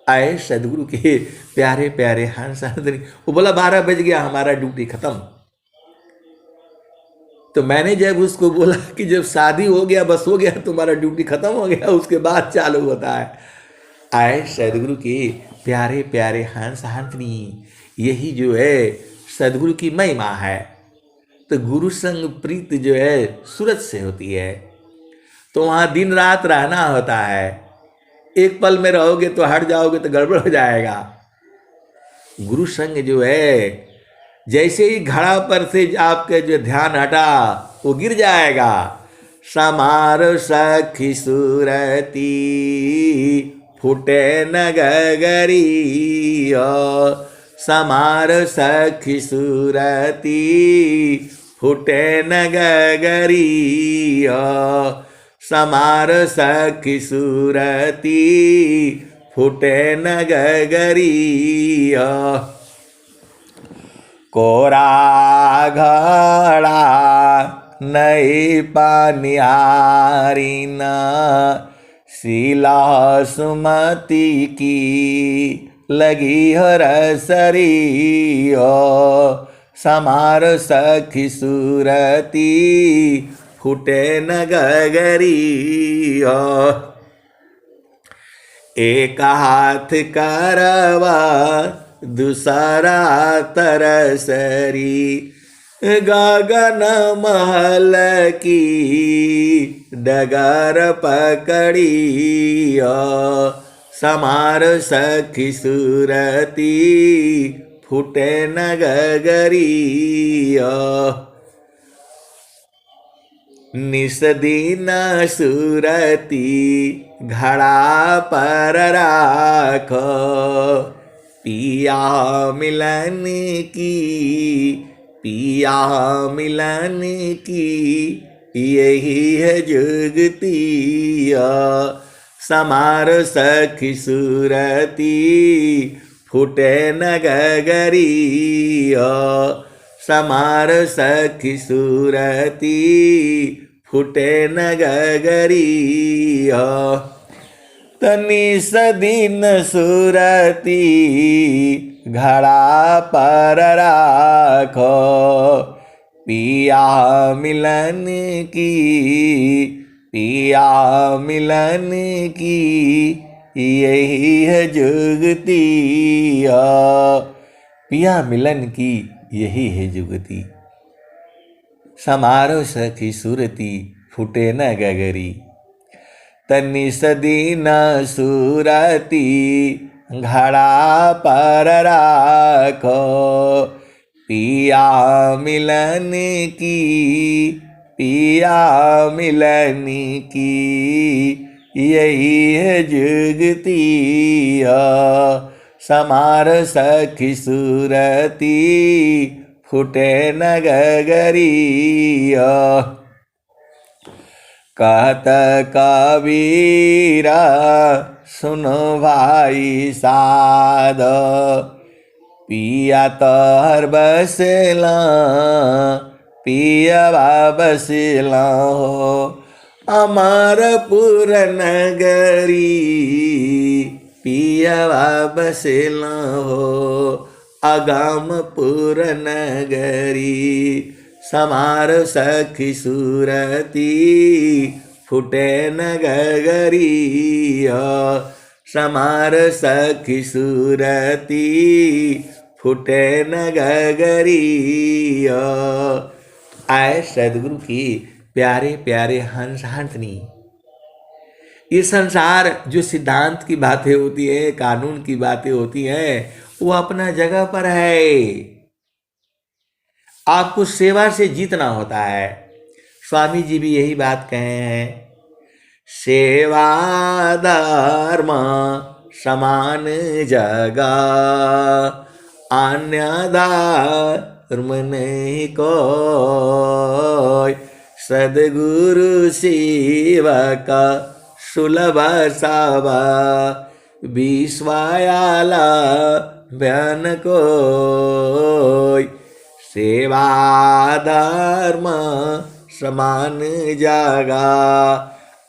आए सदगुरु के प्यारे प्यारे हंस हंसनी। वो बोला 12 बज गया, हमारा ड्यूटी खत्म। तो मैंने जब उसको बोला कि जब शादी हो गया, बस हो गया, तुम्हारा ड्यूटी खत्म हो गया, उसके बाद चालू होता है। आए सदगुरु के प्यारे प्यारे हंस हंसनी। यही जो है सदगुरु की महिमा है। तो गुरु संग प्रीत जो है सूरत से होती है, तो वहाँ दिन रात रहना होता है। एक पल में रहोगे तो हट जाओगे तो गड़बड़ हो जाएगा। गुरु संग जो है, जैसे ही घड़ा पर से आपके जो ध्यान हटा वो गिर जाएगा। समारो सखी सुरती फूटे न गगरी समार सखी सूरती फूटे न गगरी समार सखी सूरती फूटे न गगरी कोरा घड़ा नहीं पानिहारी न शीला सुमति की लगी हरसरी समार सखी सूरती फूटे न गगरी एक हाथ करवा दूसरा तरसरी गगन महल की डगर पकड़ी समार सखी सूरती फूटे न गगरी निस दिन सूरती घड़ा पर राख पिया मिलन की पिया मिलन की यही है जुगती समार सखी सूरती फूटे न गगरी समार सखी सूरती फूटे न गगरी तनी सदीन सूरती घड़ा पर राखो पिया मिलन की पिया मिलन की यही है जुगती पिया मिलन की यही है जुगती समारो सखी सूरती फूटे न गगरी तनि सदीन सूरती घड़ा पर राखो पिया मिलन की पिया मिलन की यही है जुगती समार सखी सूरती फूटे न गगरी कहत कबीरा सुनो भाई साध पिया तोहर बसला पिया बसला हो अमरपुर नगरी पिया बसला हो अगमपुर नगरी समार सखी सूरती फूटे न गगरी समार सखी सूरती फूटे न गगरी आए सदगुरु की प्यारे प्यारे हंस हंसनी। ये संसार जो सिद्धांत की बातें होती है, कानून की बातें होती हैं, वो अपना जगह पर है। आपको सेवा से जीतना होता है। स्वामी जी भी यही बात कहे हैं, सेवा धर्म समान जगह अन्य धर्म नहीं कोई सदगुरु सेवक सुलभ सावा विश्वायाला बयान कोई सेवा धर्म समान जागा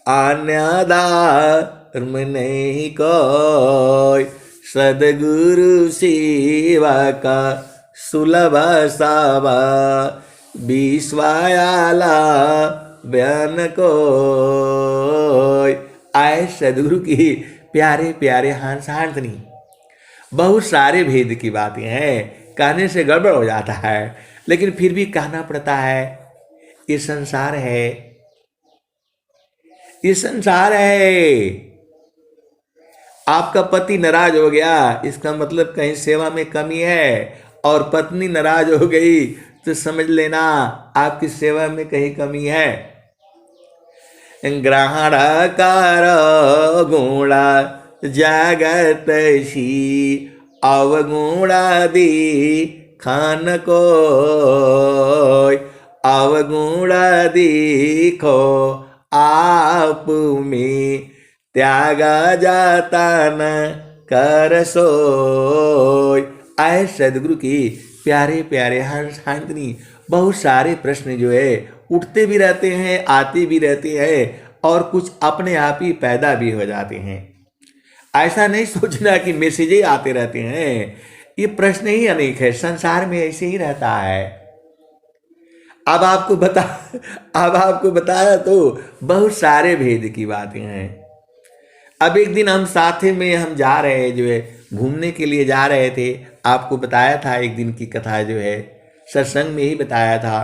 अन्य धर्म नहीं कोई सदगुरु सेवा का सुलभ सावा विश्वायाला बयान कोई आए सदगुरु की प्यारे प्यारे हंस हंसनी। बहुत सारे भेद की बातें हैं, कहने से गड़बड़ हो जाता है, लेकिन फिर भी कहना पड़ता है। ये संसार है, ये संसार है। आपका पति नाराज हो गया, इसका मतलब कहीं सेवा में कमी है, और पत्नी नाराज हो गई तो समझ लेना आपकी सेवा में कहीं कमी है। ग्रहण कर गुण जागत सी अवगुणादि खान को अवगुणा दिखो आप में त्यागा जाता न कर सोय। आए सदगुरु की प्यारे प्यारे हंस हंसनी बहुत सारे प्रश्न जो है उठते भी रहते हैं, आते भी रहते हैं और कुछ अपने आप ही पैदा भी हो जाते हैं। ऐसा नहीं सोचना कि मैसेज ही आते रहते हैं, ये प्रश्न ही अनेक है, संसार में ऐसे ही रहता है। अब आपको बताया तो बहुत सारे भेद की बातें हैं। अब एक दिन हम साथ में हम जा रहे जो है घूमने के लिए जा रहे थे, आपको बताया था एक दिन की कथा जो है सत्संग में ही बताया था।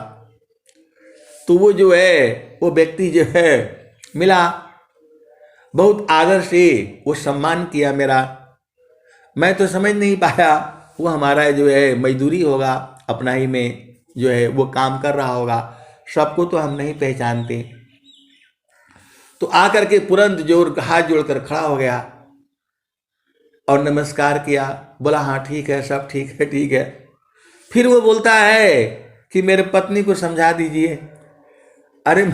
तो वो जो है वो व्यक्ति जो है मिला, बहुत आदर से वो सम्मान किया मेरा। मैं तो समझ नहीं पाया वो हमारा जो है मजदूरी होगा, अपना ही में जो है वो काम कर रहा होगा, सबको तो हम नहीं पहचानते। तो आकर के तुरंत हाथ जोड़कर खड़ा हो गया और नमस्कार किया, बोला हाँ ठीक है, सब ठीक है, ठीक है। फिर वो बोलता है कि मेरे पत्नी को समझा दीजिए। अरे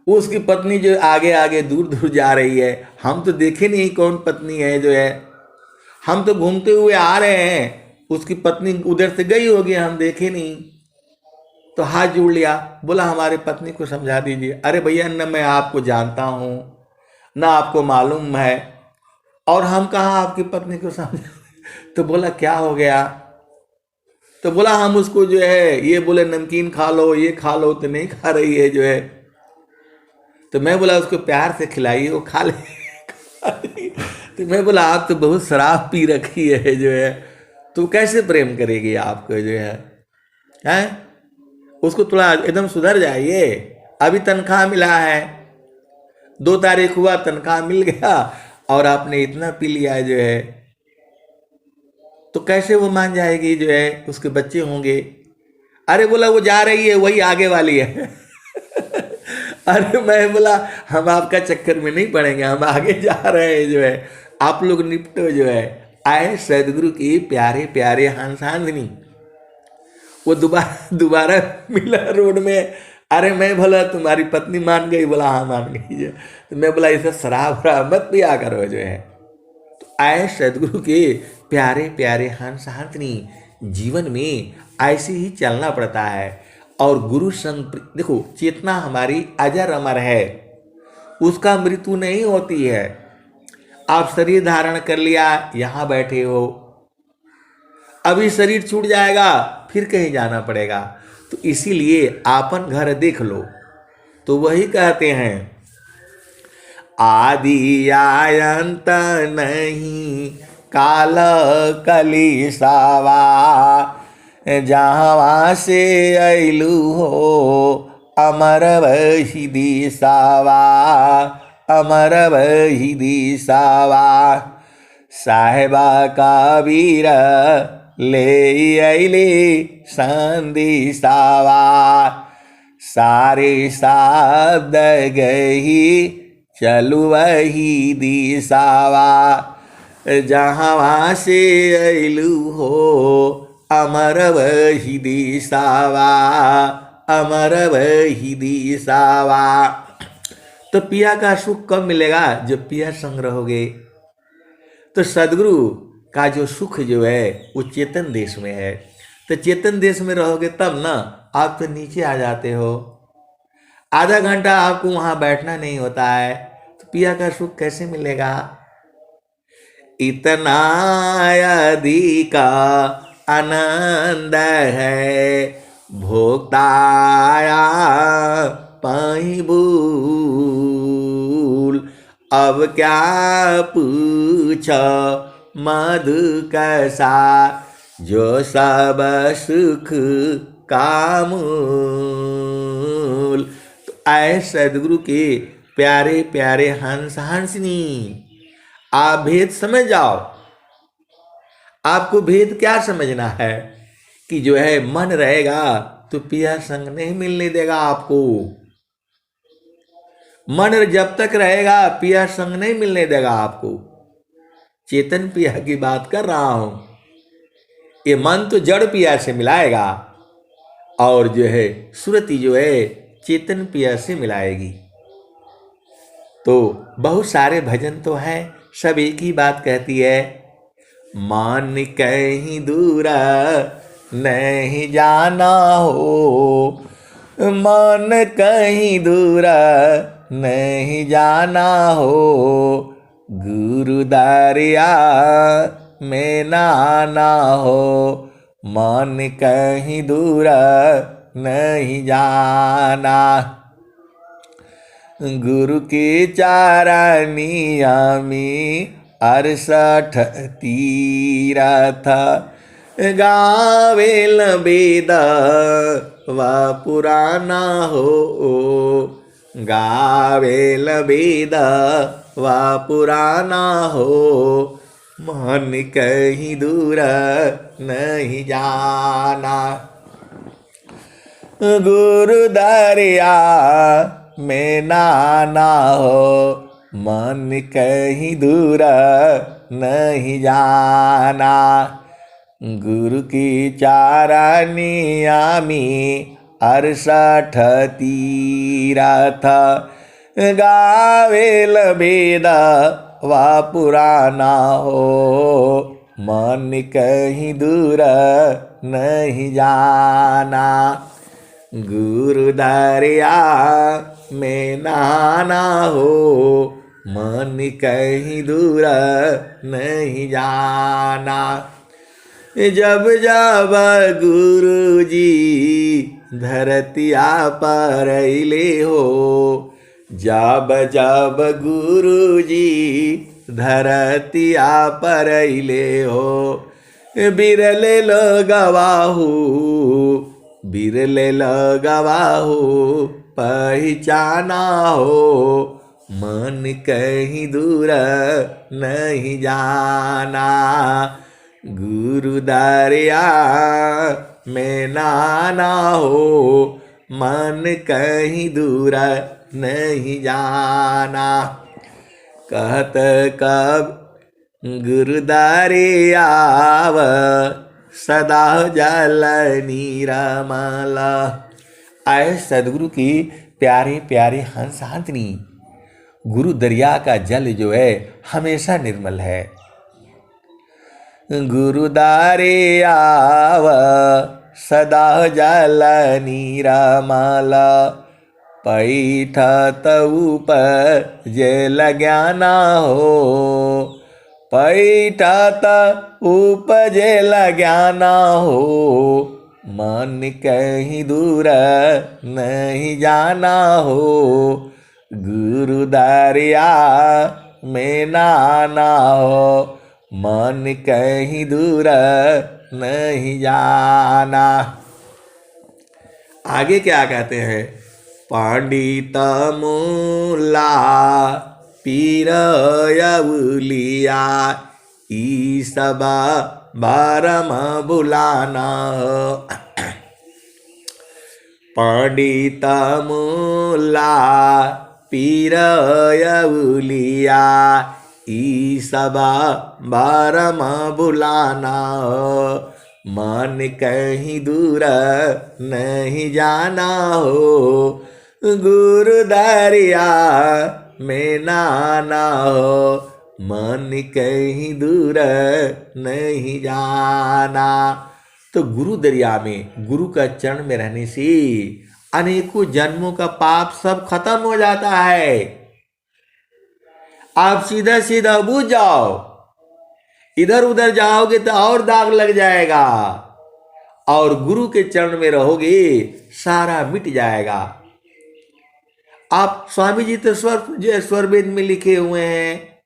उसकी पत्नी जो आगे आगे दूर दूर जा रही है, हम तो देखे नहीं कौन पत्नी है जो है, हम तो घूमते हुए आ रहे हैं, उसकी पत्नी उधर से गई होगी, हम देखे नहीं। तो हाथ जोड़ लिया, बोला हमारे पत्नी को समझा दीजिए। अरे भैया न मैं आपको जानता हूँ ना आपको मालूम है, और हम कहाँ आपकी पत्नी को समझा। तो बोला क्या हो गया? तो बोला हम उसको जो है ये बोले नमकीन खा लो, ये खा लो, तो नहीं खा रही है जो है। तो मैं बोला उसको प्यार से खिलाइए, वो खा ले। तो मैं बोला आप तो बहुत शराब पी रखी है जो है, तो कैसे प्रेम करेगी आपको जो है? उसको थोड़ा एकदम सुधर जाइए। अभी तनख्वाह मिला है, 2 तारीख हुआ, तनख्वाह मिल गया और आपने इतना पी लिया जो है, तो कैसे वो मान जाएगी जो है, उसके बच्चे होंगे। अरे बोला वो जा रही है, वही आगे वाली है। अरे मैं बोला हम आपका चक्कर में नहीं पड़ेंगे, हम आगे जा रहे हैं जो है, आप लोग निपटो जो है। आए सदगुरु की प्यारे प्यारे हंस हंसनी, वो दोबारा मिला रोड में। अरे मैं बोला तुम्हारी पत्नी मान गई? बोला हाँ मान गई जो। तो मैं बोला इसे शराब मत पिया करो जो है। तो आए सदगुरु के प्यारे प्यारे हंस हंसनी, जीवन में ऐसे ही चलना पड़ता है। और गुरु संग देखो, चेतना हमारी अजर अमर है, उसका मृत्यु नहीं होती है। आप शरीर धारण कर लिया, यहाँ बैठे हो, अभी शरीर छूट जाएगा, फिर कहीं जाना पड़ेगा। तो इसीलिए आपन घर देख लो। तो वही कहते हैं आदि आयंत नहीं काल कलिसावा, जहाँ से अइलू हो अमर वही दिसावा, अमर वही दिसावा। साहेबा काबीर ले अइले संदिसावा, सारे शब्द गही चलु वही दिसावा, जहाँ से अइलू हो अमर वही दिसावा, अमर वही दिसावा। तो पिया का सुख कब मिलेगा? जब पिया संग रहोगे। तो सदगुरु का जो सुख जो है वो चेतन देश में है। तो चेतन देश में रहोगे तब ना, आप तो नीचे आ जाते हो, आधा घंटा आपको वहां बैठना नहीं होता है, तो पिया का सुख कैसे मिलेगा? इतना अधिका आनंद है भोक्ताया पाई भूल, अब क्या पूछ मधु कैसा, जो सब सुख का मूल। तो आए सदगुरु के प्यारे प्यारे हंस हंसनी, आप भेद समझ जाओ। आपको भेद क्या समझना है कि जो है मन रहेगा तो पिया संग नहीं मिलने देगा आपको। मन जब तक रहेगा पिया संग नहीं मिलने देगा आपको। चेतन पिया की बात कर रहा हूं। ये मन तो जड़ पिया से मिलाएगा और जो है सुरति जो है चेतन पिया से मिलाएगी। तो बहुत सारे भजन तो हैं, सब एक ही बात कहती है, मान कहीं दूरा नहीं जाना हो, मान कहीं दूरा नहीं जाना हो, गुरु दरिया में ना आना हो, मान कहीं दूरा नहीं जाना। गुरु के चारनिया में 68 तीरथ गावेल वेद व पुराना हो, गावेल वेद व पुराना हो, मन कहीं दूर नहीं जाना। गुरु दरिया में नाना हो, मन कहीं दूर नहीं जाना। गुरु की चारनिया में 68 तीरथ गावेल वेद व पुराना हो, मन कहीं दूर नहीं जाना। गुरु दरिया में नहाना हो, मन कहीं दूर नहीं जाना। जब जब गुरु जी धरतिया पर अइले हो, जब जब गुरु जी धरतिया पर अइले हो, बिरले लगवाहू, बिरले लगवाहू पहचाना हो, मन कहीं दूर नहीं जाना। गुरु दरिया में नाना हो, मन कहीं दूर नहीं जाना। कहत कब गुरु दरियाव सदा जल निरमल। आए सदगुरु की प्यारे प्यारे हंस हाथनी, गुरु दरिया का जल जो है हमेशा निर्मल है। गुरु दरियाव सदा जल निरमल, पैठत उपजल ज्ञाना हो, पैठत उपजल ज्ञाना हो, मन कहीं दूर नहीं जाना हो। गुरु दरिया में नाना हो, मन कहीं दूर नहीं जाना। आगे क्या कहते हैं, पंडित मूला पीर यवलिया, ई सब बारम बुलाना। पंडित मूला पीर यवलिया, ई सब बारम बुलाना, मन कहीं दूर नहीं जाना हो। गुरु दरिया में नाना हो, मन कहीं दूर नहीं जाना। तो गुरु दरिया में, गुरु का चरण में रहने से अनेकों जन्मों का पाप सब खत्म हो जाता है। आप सीधा सीधा बूझ जाओ, इधर उधर जाओगे तो और दाग लग जाएगा, और गुरु के चरण में रहोगे सारा मिट जाएगा। आप स्वामी जी तो स्वर वेद में लिखे हुए हैं,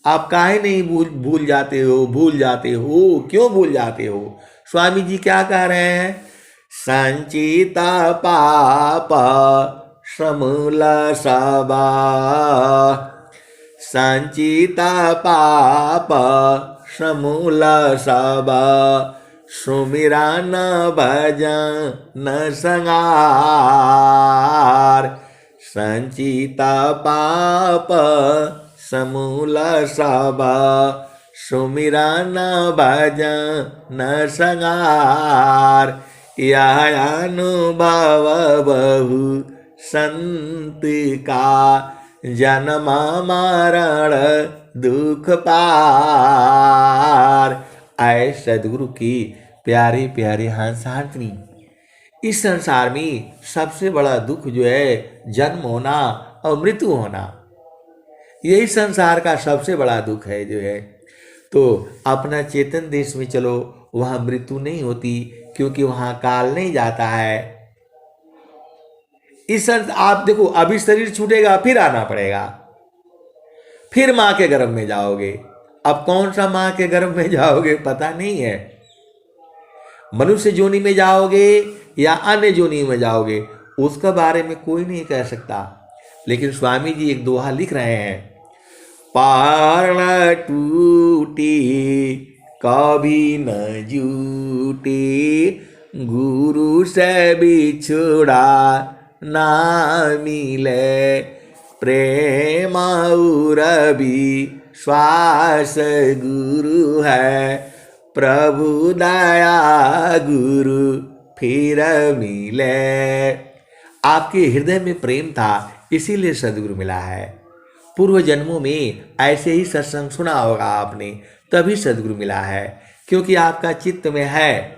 आप काहे नहीं भूल जाते हो, भूल जाते हो, क्यों भूल जाते हो? स्वामी जी क्या कह रहे हैं, संचिता पाप समूल सबा, संचिता पाप समूल सबा, सुमिरन भजन संगार। संचिता पाप समूल सबा, सुमिरा न भजन संगार, यह अनुभव बहु संत का, जन्म मरण दुख पार। आए सदगुरु की प्यारी प्यारी हंस हाथनी, इस संसार में सबसे बड़ा दुख जो है जन्म होना और मृत्यु होना, यही संसार का सबसे बड़ा दुख है जो है। तो अपना चेतन देश में चलो, वहाँ मृत्यु नहीं होती, क्योंकि वहाँ काल नहीं जाता है। इस आप देखो, अभी शरीर छूटेगा फिर आना पड़ेगा, फिर माँ के गर्भ में जाओगे। अब कौन सा माँ के गर्भ में जाओगे पता नहीं है, मनुष्य जोनि में जाओगे या अन्य जोनि में जाओगे उसका बारे में कोई नहीं कह सकता। लेकिन स्वामी जी एक दोहा लिख रहे हैं, पारण टूटी कभी न जूटी, गुरु से बिछुड़ा ना मिले, प्रेम और विश्वास गुरु है, प्रभु दया गुरु फिर मिले। आपके हृदय में प्रेम था, इसीलिए सदगुरु मिला है। पूर्व जन्मों में ऐसे ही सत्संग सुना होगा आपने, तभी सदगुरु मिला है, क्योंकि आपका चित्त में है।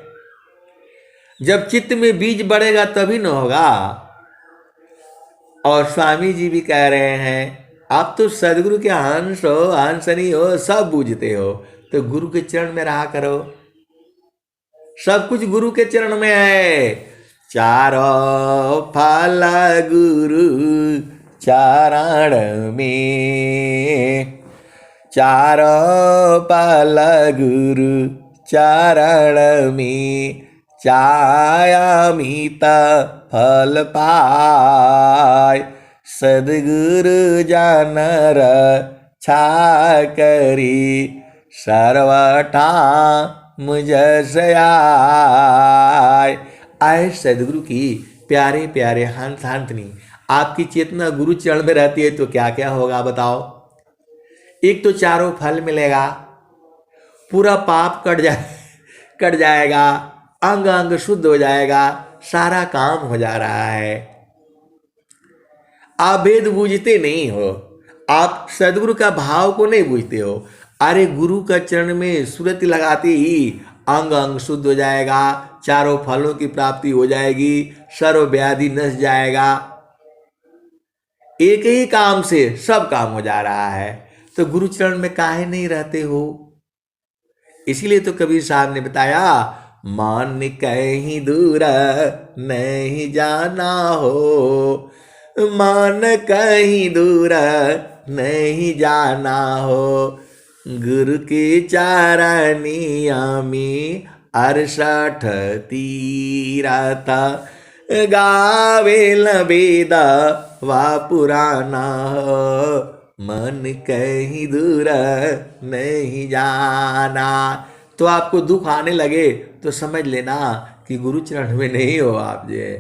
जब चित्त में बीज बढ़ेगा तभी न होगा। और स्वामी जी भी कह रहे हैं, आप तो सदगुरु के हंस हो, हंसनी हो, सब बूझते हो, तो गुरु के चरण में रहा करो। सब कुछ गुरु के चरण में है। चारों फल गुरु चरण में, चारों फल गुरु चरण में, चायामित फल पाय, सदगुरु जानर छा करी, सर्वठा मुझ सयाय। आए सदगुरु की प्यारे प्यारे हंस हंसनी, आपकी चेतना गुरु चरण में रहती है तो क्या क्या होगा बताओ। एक तो चारों फल मिलेगा, पूरा पाप कट जाएगा, अंग अंग शुद्ध हो जाएगा, सारा काम हो जा रहा है। आप भेद बूझते नहीं हो, आप सदगुरु का भाव को नहीं बूझते हो। अरे गुरु का चरण में सुरति लगाते ही अंग अंग शुद्ध हो जाएगा, चारों फलों की प्राप्ति हो जाएगी, सर्व व्याधि नस जाएगा। एक ही काम से सब काम हो जा रहा है, तो गुरु चरण में काहे नहीं रहते हो। इसीलिए तो कबीर साहब ने बताया, मान कहीं दूर नहीं जाना हो, मान कहीं दूर नहीं जाना हो, गुरु की चारनिया में 68 तीरथ, गावे वेद वा पुराना हो, मन कहीं दूर नहीं जाना। तो आपको दुख आने लगे तो समझ लेना कि गुरु चरण में नहीं हो आप जो है,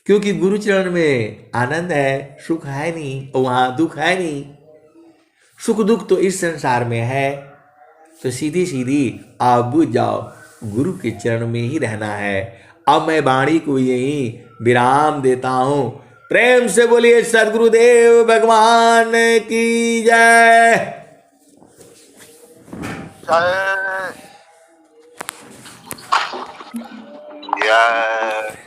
क्योंकि गुरु चरण में आनंद है, सुख है नहीं, वहाँ दुख है नहीं। सुख दुख तो इस संसार में है, तो सीधी सीधी आप बुझ जाओ, गुरु के चरण में ही रहना है। अब मैं वाणी को यही विराम देता हूँ। प्रेम से बोलिए सद्गुरुदेव भगवान की जय। जय।